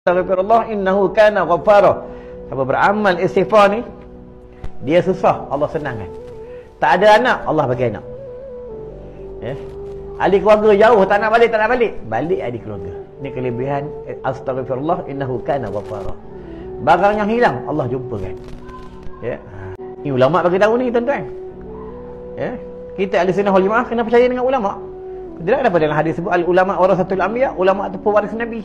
Astaghfirullah innahu kana ghaffara. Siapa beramal istighfar ni, dia susah, Allah senangkan. Tak ada anak, Allah bagi anak. Ya. Ahli keluarga jauh, tak nak balik, balik ahli keluarga. Ni kelebihan astaghfirullah innahu kana ghaffara. Barang yang hilang, Allah jumpakan. Ya. Ni ulama bagi tahu ni, tuan-tuan. Ya. Kita ahli sunnah wal jamaah kena percaya dengan ulama. Tidak ada pada dalam hadis sebut al ulama warasatul anbiya, ulama itu pewaris nabi.